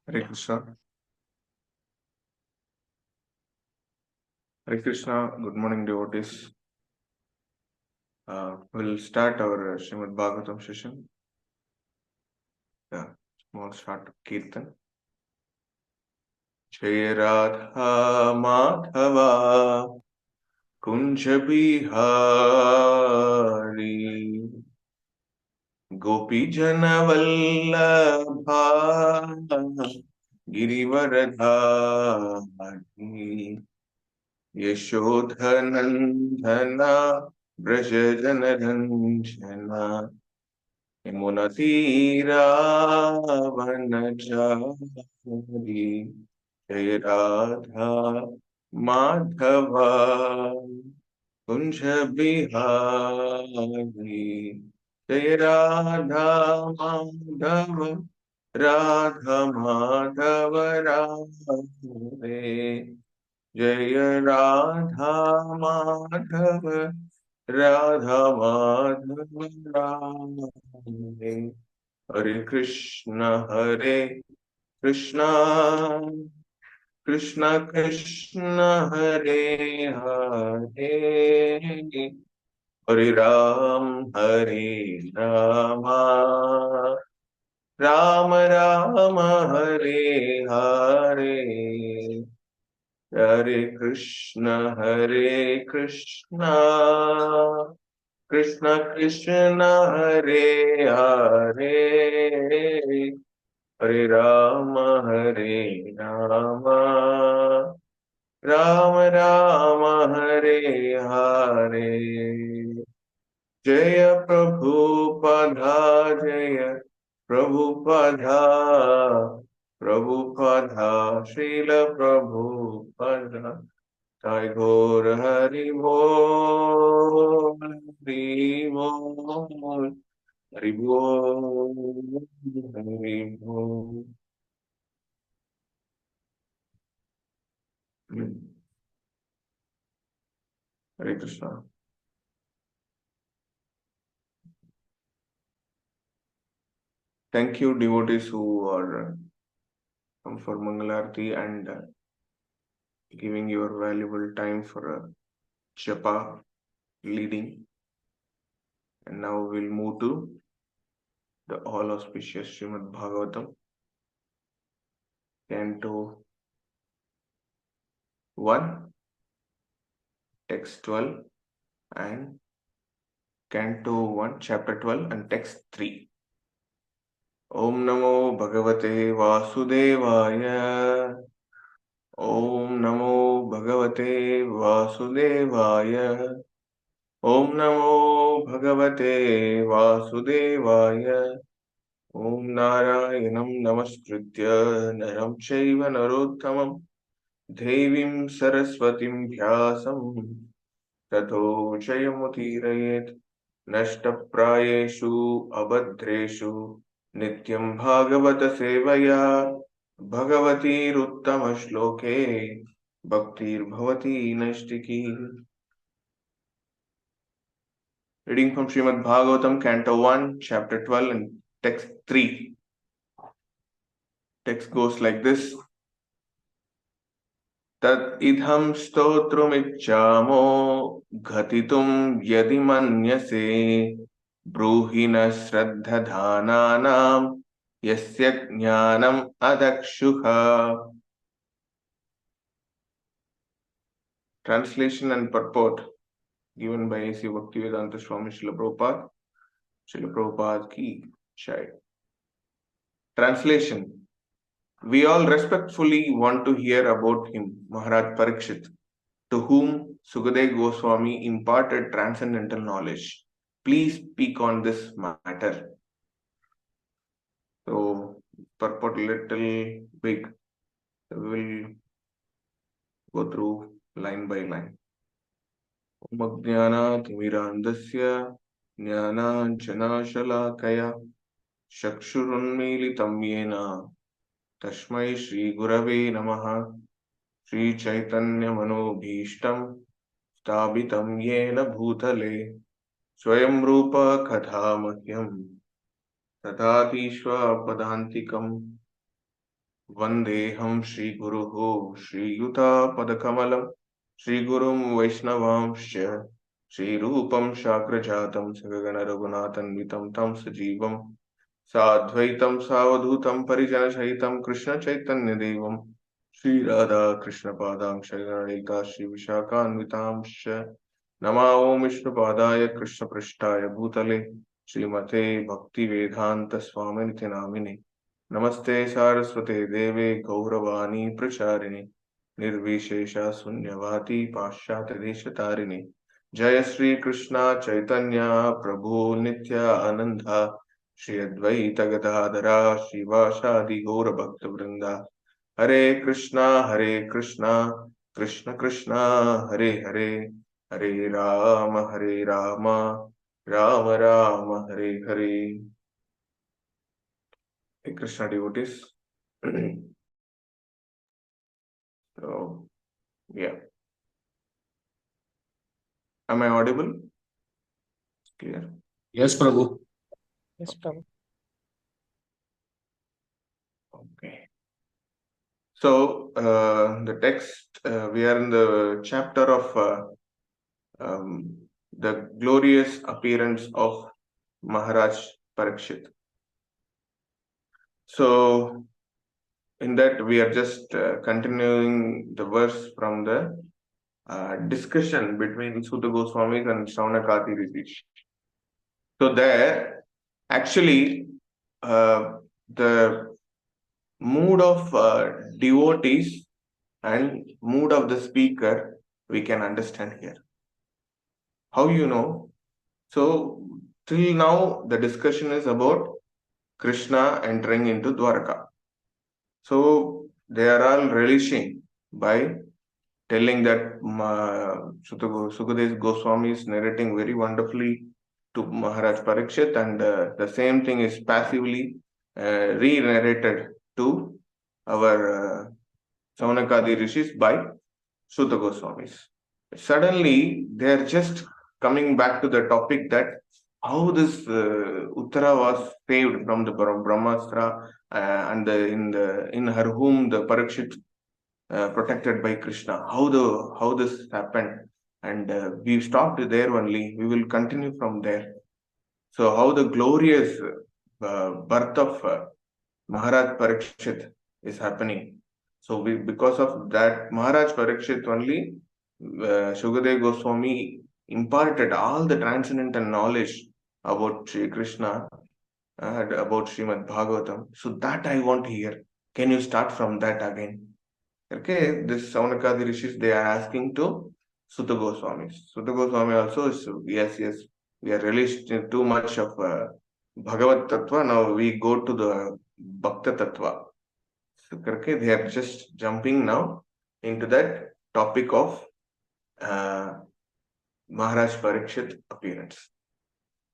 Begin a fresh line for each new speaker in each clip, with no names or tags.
Hare Krishna. Hare Krishna. Good morning, devotees. We'll start our Srimad Bhagavatam session. Small short Kirtan. Jai Radha Madhava Kunja Bihari Gopi Jana Vallabha Girivaradhari Yashodhanandana Brajajanadhanjana Yamunatiravanachari Jai Radha Madhava Kunja Bihari Jai Radha Madhava Radha Madhava Radhe Jai Radha Madhava Radha Madhava Radhe Hare Krishna Hare Krishna Krishna Krishna Hare Hare Hare Ram Hare Rama Rama Rama Hare Hare Hare Krishna Krishna Krishna Hare Hare Hare Rama Rama Rama Hare Hare Jaya Prabhupada Jaya Prabhupada Prabhupada Srila Prabhupada Jai Gaur Hari Bol Hari Bol Hari Bol Hari Bol. Hare Krishna. Thank you, devotees who are come for Mangalarti and giving your valuable time for japa leading. And now we'll move to the all auspicious Srimad Bhagavatam, Canto 1, Text 12, and Canto 1, Chapter 12, and Text 3. Om Namo Bhagavate Vasudevaya. Om Namo Bhagavate Vasudevaya. Om Namo Bhagavate Vasudevaya. Om Narayanam Namaskritya Naram Chaiva Narottamam Devim Saraswatim Vyasam Tato Jayamutirayet Nashtaprayeshu Abhadreshu Nityam Bhagavata Sevaya Bhagavatir Uttama Shloke Bhaktir Bhavati Nashtiki. Reading from Srimad Bhagavatam, Canto 1, Chapter 12, and Text 3. Text goes like this. Tat idham stotrumichamo ghatitum yadi manyase bruhina shraddhadhananam yasya jnanam adakshuha. Translation and purport given by A.C. Bhaktivedanta Swami Srila Prabhupada. Srila Prabhupada ki jai. Translation. We all respectfully want to hear about him, Maharaj Parikshit, to whom Sukadeva Goswami imparted transcendental knowledge. Please speak on this matter. So, purport little big. We will go through line by line. Om Ajnanat Mirandasya Jnananjanashalakaya Shakshurunmilitam Yena Tashmai Shri Gurave Namaha Shri Chaitanya Manobhishtam Stabitam Yena Bhutale Swayam Rupa Katha Mahyam Tathatishva Padantikam. Vandeham Shri Guruho Shri Yuta Padakamalam Shri Gurum Vaishnavamscha Shri Rupam Shakrajatam Sagagana Raghunathan Vitam Tam Sajivam Sadvaitam Savadhutam Parijana Sahitam Krishna Chaitanya Devam Shri Radha Krishna Padam Shaganalita Shri Vishakhanvitamscha Nama Om Vishnu Padaya Krishna Prishtaya Bhutale Srimate Bhakti Vedanta Swaminiti Namine Namaste Saraswate Deve Gauravani Pracharine Nirvishesha Sunyavati Pashyata Deshatarine Jaya Sri Krishna Chaitanya Prabhu Nitya Ananda Shri Advaita Gadadhara Shivashadi Gaura Bhakta Vrinda Hare Krishna Krishna Krishna Hare Hare Hare Rama Rama Rama Hare Hare. Hey Krishna devotees. So, yeah. Am I audible? Clear?
Yes, Prabhu.
Yes, Prabhu.
Okay. So, the text, we are in the chapter of the glorious appearance of Maharaj Parikshit. So, in that, we are just continuing the verse from the discussion between Sutta Goswamis and Shaunakati Rishis. So, there, actually, the mood of devotees and mood of the speaker we can understand here. How you know? So, till now, the discussion is about Krishna entering into Dwarka. So, they are all relishing by telling that Sukadev Goswami is narrating very wonderfully to Maharaj Parikshit, and the same thing is passively re-narrated to our Saunakadi Rishis by Sutta Goswamis. Suddenly, they are just coming back to the topic that how this Uttara was saved from the Brahmastra, and in her womb the Parikshit protected by Krishna. How this happened, and we stopped there only. We will continue from there. So how the glorious birth of Maharaj Parikshit is happening. So because of that Maharaj Parikshit only, Shukadev Goswami imparted all the transcendental knowledge about Sri Krishna, about Srimad Bhagavatam. So that I want to hear. Can you start from that again? Okay, this Saunakadi Rishis, they are asking to Sutta Goswami. Sutta Goswami also is, yes, we are released too much of Bhagavad Tattva. Now we go to the Bhakta Tattva. So, okay, they are just jumping now into that topic of Maharaj Parikshit appearance.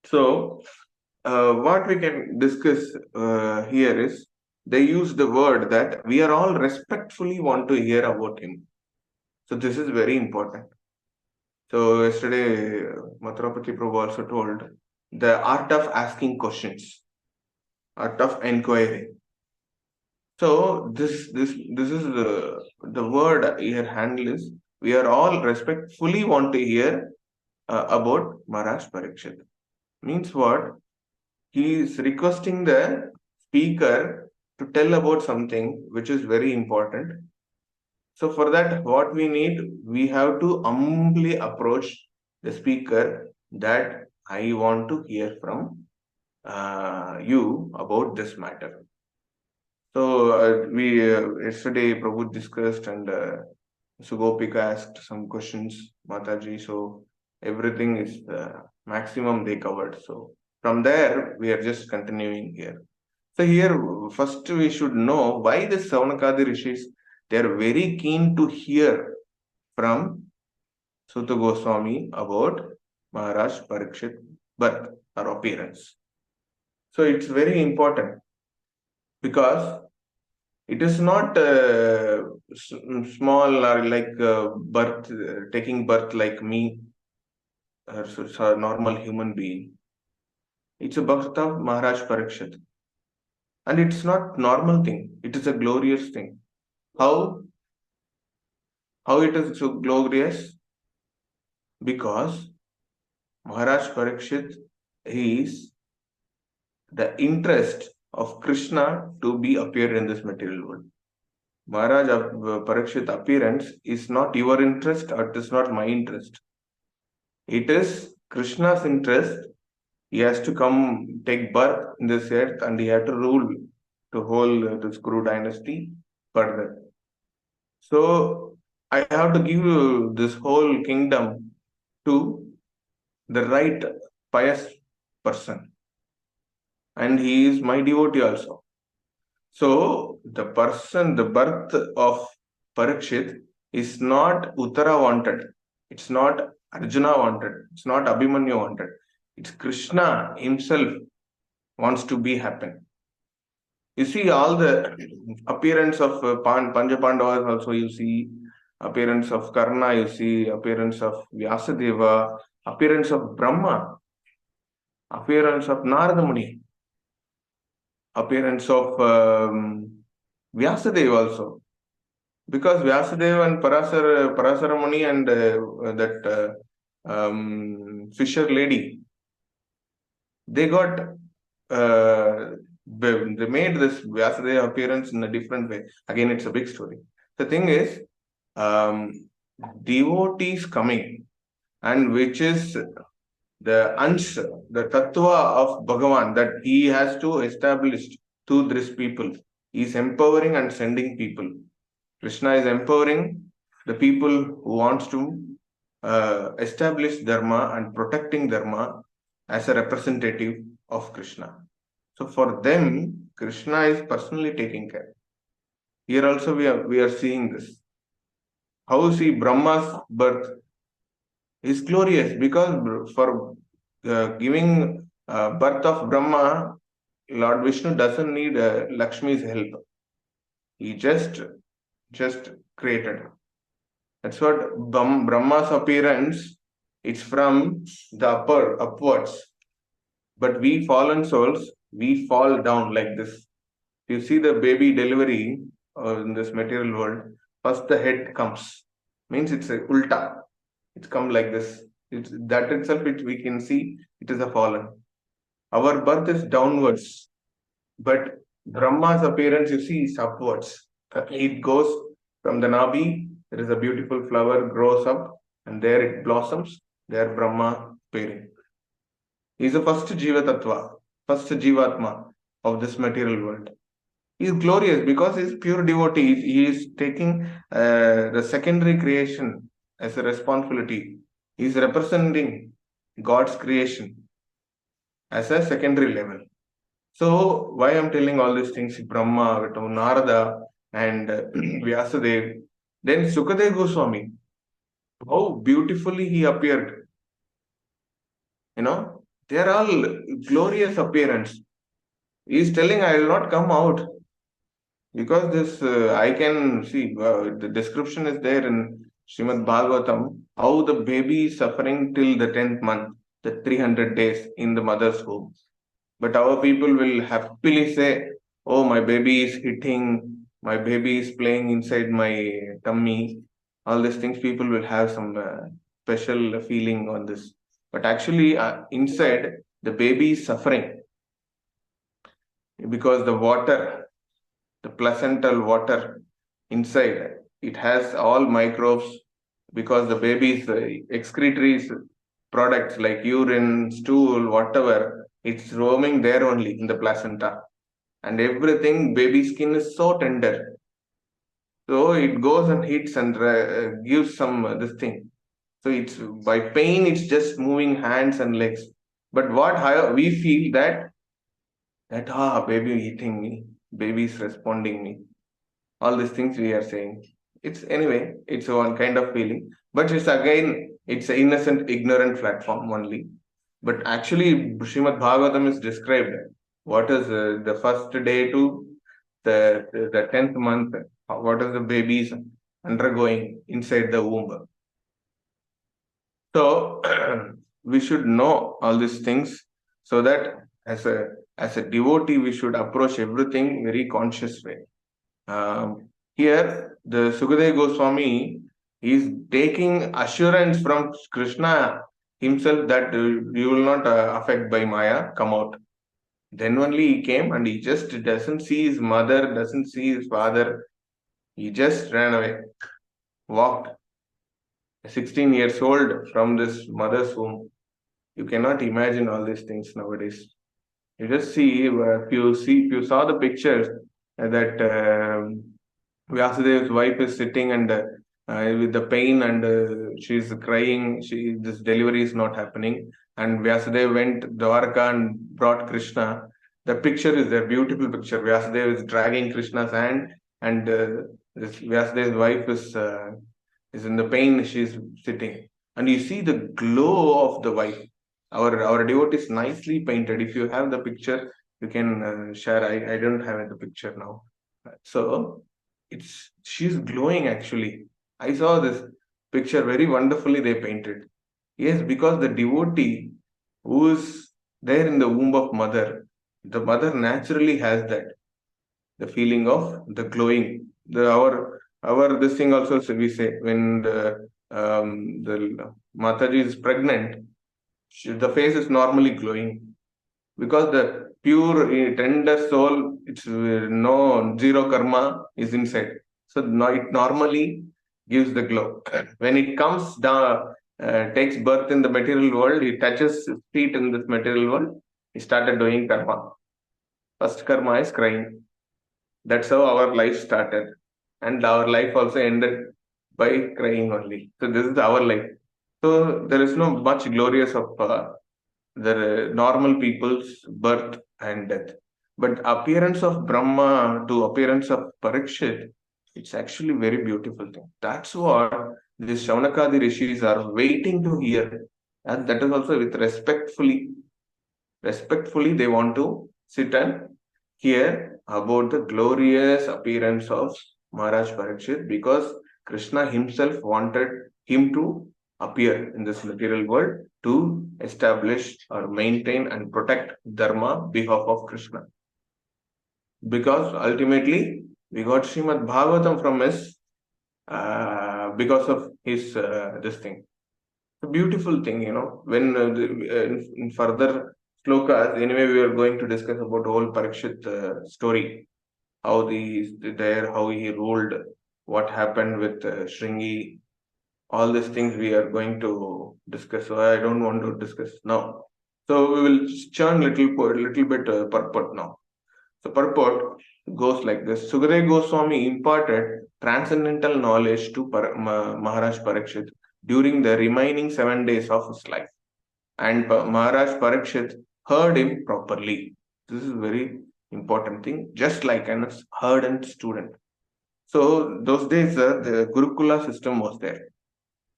So, what we can discuss here is they use the word that we are all respectfully want to hear about him. So this is very important. So yesterday, Mathurapati Prabhu also told the art of asking questions, art of inquiry. So this is the word here handle is we are all respectfully want to hear about Maharaj Parikshit. Means what? He is requesting the speaker to tell about something which is very important. So for that, what we need, we have to humbly approach the speaker that I want to hear from you about this matter. So we yesterday Prabhu discussed, and Sugopika asked some questions, Mataji. So everything is maximum they covered. So from there we are just continuing here. So here first we should know why the Saunakadi Rishis, they are very keen to hear from Sutta Goswami about Maharaj Parikshit birth or appearance. So it's very important because it is not small or like birth, taking birth like me, or a normal human being. It's a birth of Maharaj Parikshit. And it's not normal thing. It is a glorious thing. How? How it is so glorious? Because Maharaj Parikshit is the interest of Krishna to be appear in this material world. Maharaj Parikshit appearance is not your interest or it is not my interest. It is Krishna's interest. He has to come take birth in this earth and he has to rule to whole this Kuru dynasty further. So I have to give this whole kingdom to the right pious person, and he is my devotee also. So the person, the birth of Parikshit is not Uttara wanted, it's not Arjuna wanted, it's not Abhimanyu wanted, it's Krishna himself wants to be happen. You see all the appearance of Panja Pandavas also, you see appearance of Karna, you see appearance of Vyasadeva, appearance of Brahma, appearance of Narada Muni, appearance of Vyasadeva also. Because Vyasadeva and Parasara Muni and that fisher lady, they got they made this Vyasadeva appearance in a different way. Again, it's a big story. The thing is, devotees coming, and which is the the tattva of Bhagavan that he has to establish to these people. He is empowering and sending people. Krishna is empowering the people who wants to establish dharma and protecting dharma as a representative of Krishna. So for them, Krishna is personally taking care. Here also we are seeing this. How see Brahma's birth is glorious because for giving birth of Brahma, Lord Vishnu doesn't need Lakshmi's help. He just created. That's what Brahma's appearance. It's from the upwards. But we fallen souls, we fall down like this. You see the baby delivery in this material world, first the head comes. Means it's a ulta. It's come like this. It's that itself we can see it is a fallen. Our birth is downwards. But Brahma's appearance, you see, is upwards. It goes from the Nabi, there is a beautiful flower, grows up, and there it blossoms. There Brahma appearing. He is the first Jiva Tattva, first Jivatma of this material world. He is glorious because he is pure devotee. He is taking the secondary creation as a responsibility. He is representing God's creation as a secondary level. So why I'm telling all these things, Brahma, Narada, and Vyasadeva, then Sukadeva Goswami, how beautifully he appeared. You know, they are all glorious appearance. He is telling, I will not come out because this I can see the description is there in Srimad Bhagavatam how the baby is suffering till the 10th month, the 300 days in the mother's womb. But our people will happily say, oh, my baby is hitting, my baby is playing inside my tummy. All these things, people will have some special feeling on this. But actually, inside, the baby is suffering because the water, the placental water inside, it has all microbes because the baby's excretory products like urine, stool, whatever, it's roaming there only in the placenta. And everything, baby skin is so tender. So it goes and hits and gives some this thing. So it's by pain, it's just moving hands and legs. But what we feel that baby eating me, baby is responding me. All these things we are saying. It's anyway, it's one kind of feeling. But it's again, it's an innocent, ignorant platform only. But actually, Srimad Bhagavatam is described. What is the first day to the 10th month? What is the babies undergoing inside the womb? So we should know all these things so that as a devotee, we should approach everything very conscious way. Here, the Sukadeva Goswami is taking assurance from Krishna himself that you will not affect by Maya, come out. Then only he came, and he just doesn't see his mother, doesn't see his father. He just ran away, walked 16 years old from this mother's womb. You cannot imagine all these things nowadays. You just see, if you saw the pictures that Vyasudev's wife is sitting and with the pain, and she's crying. This delivery is not happening. And Vyasudev went Dwarka and brought Krishna. The picture is a beautiful picture. Vyasudev is dragging Krishna's hand, and this Vyasudev's wife is in the pain. She's sitting, and you see the glow of the wife. Our devotee is nicely painted. If you have the picture, you can share. I don't have the picture now. So she's glowing actually. I saw this picture very wonderfully they painted. Yes, because the devotee who is there in the womb of mother, the mother naturally has that, the feeling of the glowing. Our this thing also, so we say when the Mataji is pregnant, the face is normally glowing because the pure tender soul, it's no zero karma is inside. So it normally gives the glow. When it comes down, takes birth in the material world, he touches his feet in this material world, he started doing karma. First karma is crying. That's how our life started. And our life also ended by crying only. So this is our life. So there is no much glorious of the normal people's birth and death. But appearance of Brahma to appearance of Parikshit, it's actually very beautiful thing. That's what these Shaunakadi rishis are waiting to hear. And that is also with respectfully they want to sit and hear about the glorious appearance of Maharaj Parikshit, because Krishna himself wanted him to appear in this material world to establish or maintain and protect Dharma behalf of Krishna. Because ultimately we got Srimad Bhagavatam from his because of his this thing. A beautiful thing, when in further slokas, anyway, we are going to discuss about whole Parikshit story, how how he ruled, what happened with Shringi, all these things we are going to discuss. So I don't want to discuss now. So we will churn little bit purport now. So purport goes like this. Sukadeva Goswami imparted transcendental knowledge to Maharaj Parikshit during the remaining 7 days of his life. And Maharaj Parikshit heard him properly. This is very important thing, just like an ardent student. So those days the Gurukula system was there.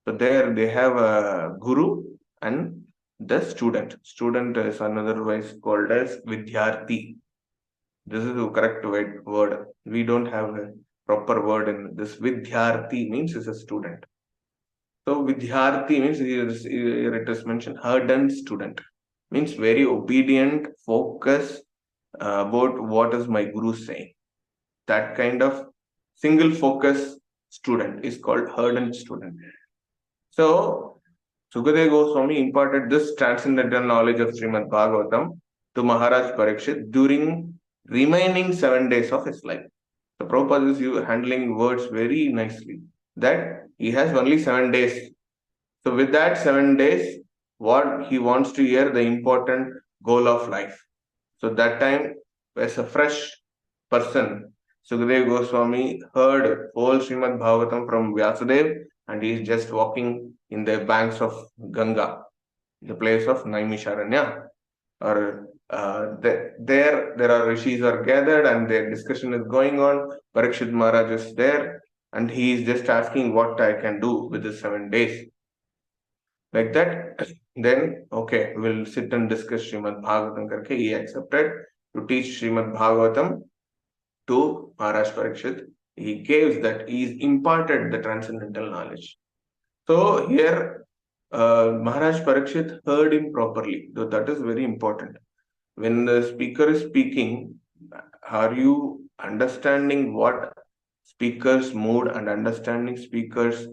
So there they have a guru and the student. Student is otherwise called as Vidyarthi. This is the correct word. We don't have a proper word in this. Vidyarthi means is a student. So Vidyarthi means here it is mentioned ardent student. Means very obedient, focused about what is my guru saying. That kind of single focus student is called ardent student. So Sukadeva Goswami imparted this transcendental knowledge of Srimad Bhagavatam to Maharaj Parikshit during remaining 7 days of his life. The Prabhupada is handling words very nicely, that he has only 7 days. So with that 7 days, what he wants to hear, the important goal of life. So that time, as a fresh person, Sukadeva Goswami heard whole Srimad Bhagavatam from Vyasudev, and he is just walking in the banks of Ganga, the place of Naimisharanya. Or there are rishis are gathered and their discussion is going on. Parikshit Maharaj is there and he is just asking what I can do with the 7 days. Like that, then okay, we'll sit and discuss Srimad Bhagavatam karke. He accepted to teach Srimad Bhagavatam to Maharaj Parikshit. He gives that, he imparted the transcendental knowledge. So here Maharaj Parikshit heard him properly. So that is very important. When the speaker is speaking, are you understanding what speaker's mood and understanding speaker's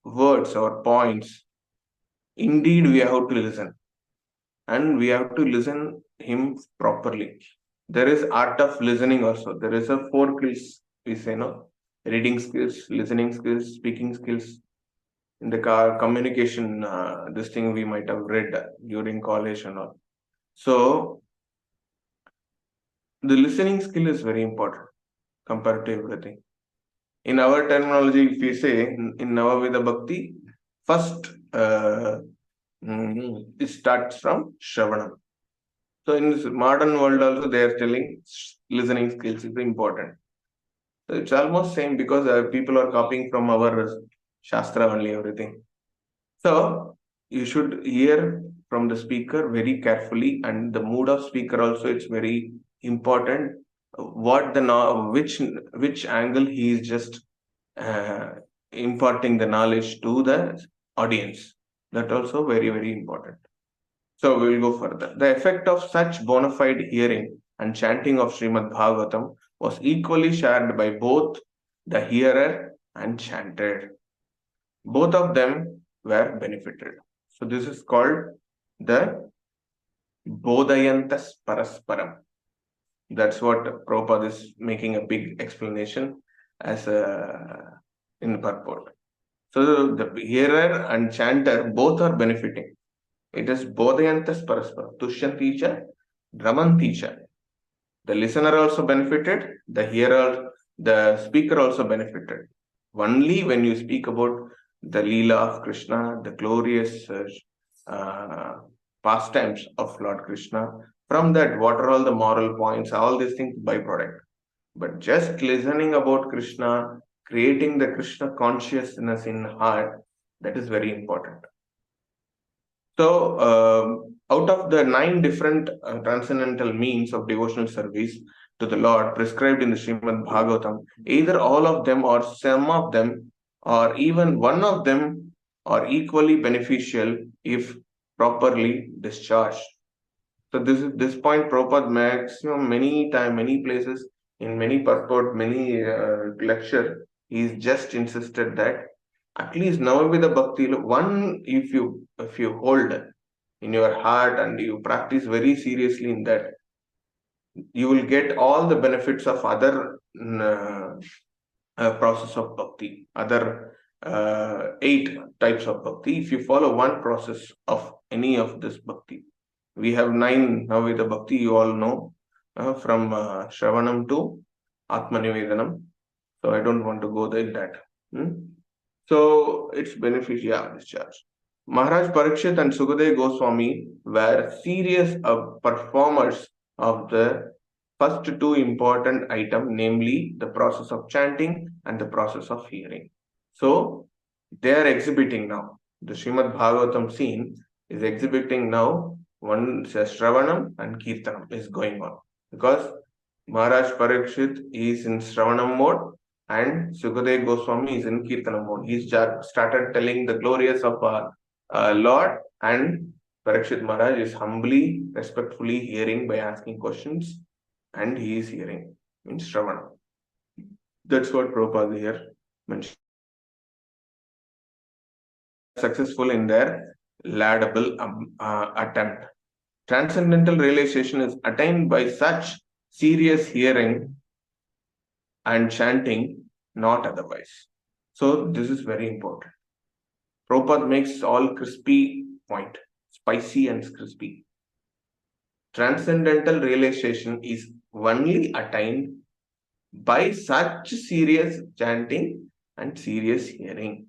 words or points? Indeed, we have to listen, and we have to listen him properly. There is art of listening also. There is a four skills, we say, no, reading skills, listening skills, speaking skills. In the communication, this thing we might have read during college and all. So the listening skill is very important compared to everything. In our terminology, if we say in Navavida Bhakti, first it starts from Shravanam. So in this modern world also, they are telling listening skills is important. So it's almost same because people are copying from our Shastra only, everything. So you should hear from the speaker very carefully, and the mood of speaker also, it's very important. What the which angle he is just uh, imparting the knowledge to the audience. That also very important. So we will go further. The effect of such bona fide hearing and chanting of Srimad Bhagavatam was equally shared by both the hearer and chanted. Both of them were benefited. So this is called the Bodhayantas Parasparam. That's what Prabhupada is making a big explanation as in purport. So the hearer and chanter both are benefiting. It is Bodhayantas Parasparam. Tushyanti cha, Ramanti cha. The listener also benefited, the hearer, the speaker also benefited. Only when you speak about the Leela of Krishna, the glorious pastimes of Lord Krishna, from that, what are all the moral points, all these things byproduct. But just listening about Krishna, creating the Krishna consciousness in heart, that is very important. So, out of the 9 different transcendental means of devotional service to the Lord prescribed in the Srimad Bhagavatam, either all of them or some of them or even one of them are equally beneficial if properly discharged. So this point Prabhupada maximum many places in many purport, many lecture, he's just insisted that at least Navavida Bhakti, one if you hold in your heart and you practice very seriously in that, you will get all the benefits of other process of bhakti, other 8 types of bhakti. If you follow one process of any of this bhakti, we have 9 Navavida Bhakti, you all know, from Shravanam to Atmanivedanam. So I don't want to go there in that. So it's beneficial discharge. Maharaj Parikshit and Sukadeva Goswami were serious performers of the first 2 important items, namely the process of chanting and the process of hearing. So they are exhibiting now. The Srimad Bhagavatam scene is exhibiting now. One Shravanam and Kirtanam is going on because Maharaj Parikshit is in Shravanam mode and Sukadeva Goswami is in Kirtanam mode. He started telling the glorious of Lord, and Parikshit Maharaj is humbly, respectfully hearing by asking questions, and he is hearing in Shravana. That's what Prabhupada here mentioned. Successful in their laudable attempt. Transcendental realization is attained by such serious hearing and chanting, not otherwise. So this is very important. Prabhupada makes all crispy point, spicy and crispy. Transcendental realization is only attained by such serious chanting and serious hearing.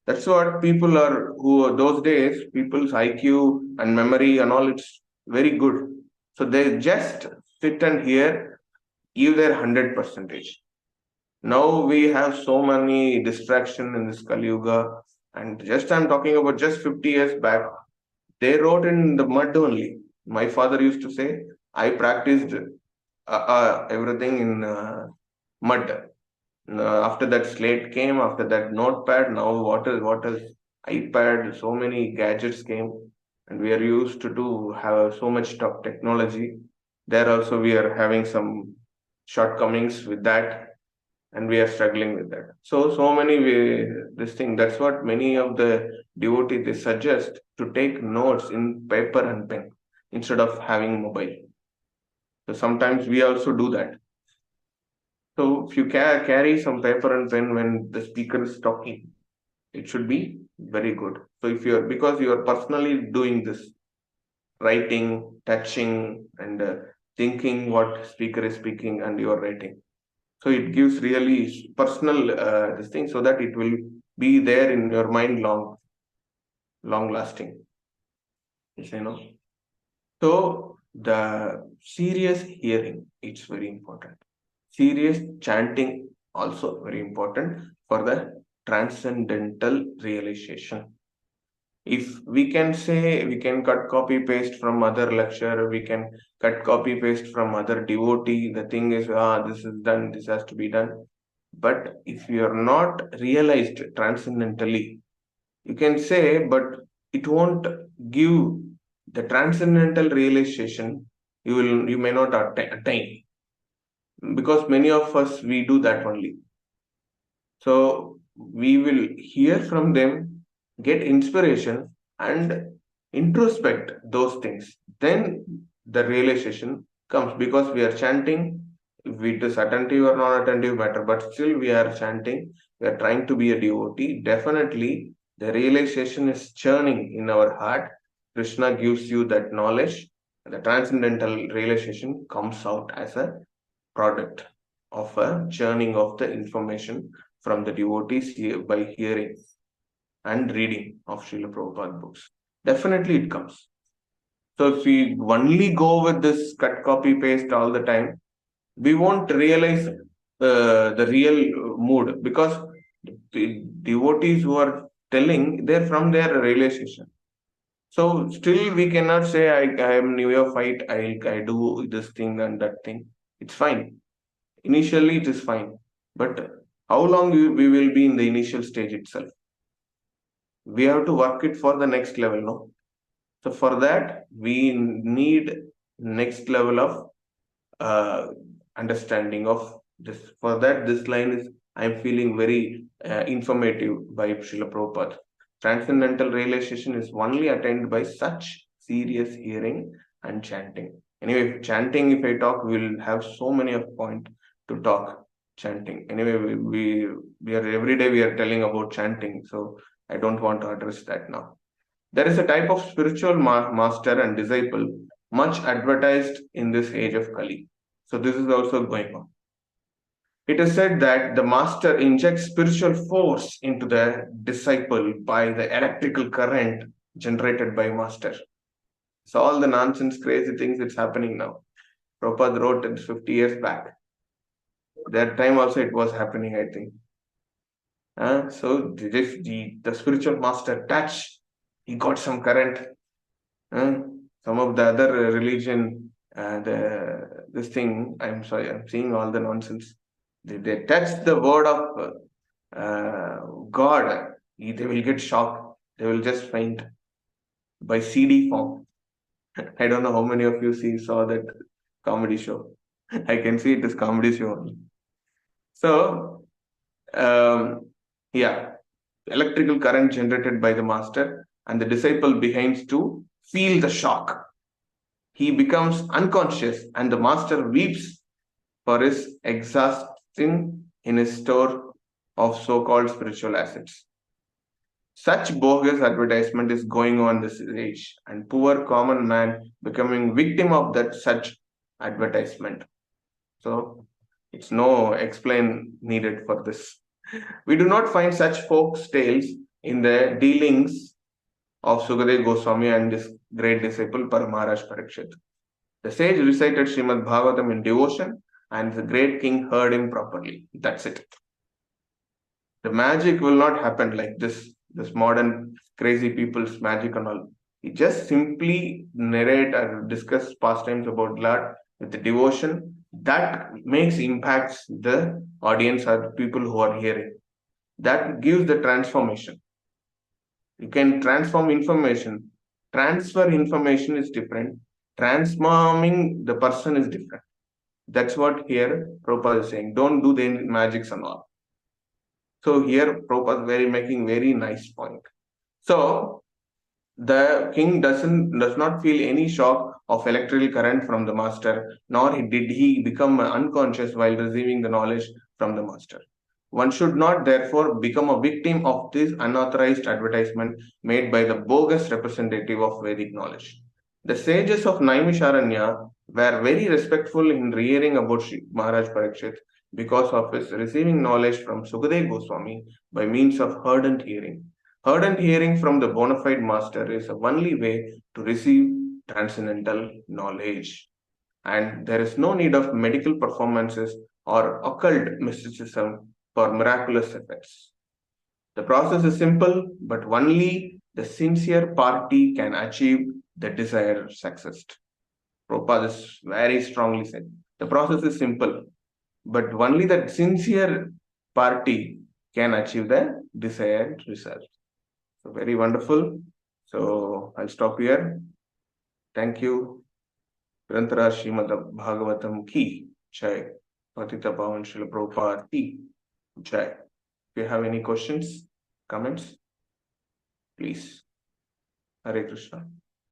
That's what people are, who those days, people's IQ and memory and all, it's very good. So they just sit and hear, give their 100%. Now we have so many distraction in this Kali Yuga, and just I'm talking about just 50 years back, they wrote in the mud only. My father used to say, I practiced everything in mud. After that slate came, after that notepad, now what is iPad, so many gadgets came. and we are used to have so much top technology. There also we are having some shortcomings with that, and we are struggling with that. So many this thing. That's what many of the devotees they suggest, to take notes in paper and pen instead of having mobile. So sometimes we also do that. So if you carry some paper and pen when the speaker is talking, it should be very good. So if you are, because you are personally doing this, writing, touching, and thinking what speaker is speaking, and you are writing. So it gives really personal this thing, so that it will be there in your mind long lasting. Yes, I know. So the serious hearing, it's very important. Serious chanting also very important for the transcendental realization. If we can say, we can cut copy paste from other lecture, we can cut copy paste from other devotee, the thing is, this is done, this has to be done. But if you are not realized transcendentally, you can say, but it won't give the transcendental realization. You may not attain, because many of us we do that only. So we will hear from them, get inspiration, and introspect those things. Then the realization comes, because we are chanting. If it is attentive or non attentive matter, but still we are chanting, we are trying to be a devotee. Definitely, the realization is churning in our heart. Krishna gives you that knowledge. The transcendental realization comes out as a product of a churning of the information from the devotees by hearing and reading of Srila Prabhupada books. Definitely it comes. So if we only go with this cut, copy, paste all the time, we won't realize the real mood, because the devotees who are telling, they're from their realization. So still we cannot say, I am neophyte, I do this thing and that thing. It's fine. Initially it is fine. But how long we will be in the initial stage itself? We have to work it for the next level, no? So for that, we need next level of understanding of this. For that, this line is, I'm feeling very informative by Srila Prabhupada. Transcendental realization is only attained by such serious hearing and chanting. Anyway, chanting, if I talk, we'll have so many of point to talk chanting. Anyway, we are every day we are telling about chanting, so I don't want to address that now. There is a type of spiritual master and disciple much advertised in this age of Kali. So this is also going on. It is said that the master injects spiritual force into the disciple by the electrical current generated by master. So all the nonsense, crazy things that's happening now. Prabhupada wrote it 50 years back. That time also it was happening, I think. So the spiritual master touch, he got some current. Some of the other religion, this thing, I'm sorry, I'm seeing all the nonsense. They touch the word of God, they will get shocked. They will just faint by CD form. I don't know how many of you saw that comedy show. I can see it is comedy show only. So, yeah, electrical current generated by the master, and the disciple begins to feel the shock. He becomes unconscious, and the master weeps for his exhaustion in his store of so-called spiritual assets. Such bogus advertisement is going on this age, and poor common man becoming victim of that such advertisement. So it's no explain needed for this. We do not find such folk tales in the dealings of Sukadev Goswami and this great disciple Maharaj Parikshit. The sage recited Srimad Bhagavatam in devotion, and the great king heard him properly. That's it. The magic will not happen like this modern crazy people's magic and all. He just simply narrate or discuss pastimes about Lord with the devotion that makes impacts the audience or the people who are hearing. That gives the transformation. You can transform information Transfer information is different. Transforming the person is different. That's what here Prabhupada is saying. Don't do the magics and all. So here Prabhupada is making very nice point. So the king does not feel any shock of electrical current from the master, nor did he become unconscious while receiving the knowledge from the master. One should not therefore become a victim of this unauthorized advertisement made by the bogus representative of Vedic knowledge. The sages of Naimisharanya were very respectful in rearing about Shri Maharaj Parikshit because of his receiving knowledge from Sukadev Goswami by means of heard and hearing. Heard and hearing from the bona fide master is the only way to receive transcendental knowledge. And there is no need of medical performances or occult mysticism for miraculous effects. The process is simple, but only the sincere party can achieve the desired success. Prabhupada is very strongly said. The process is simple, but only the sincere party can achieve the desired result. So very wonderful. So I'll stop here. Thank you. Grantara Srimad Bhagavatam ki jai. Patita Pavan Srila Prabhupada ki jai. If you have any questions, comments, please. Hare Krishna.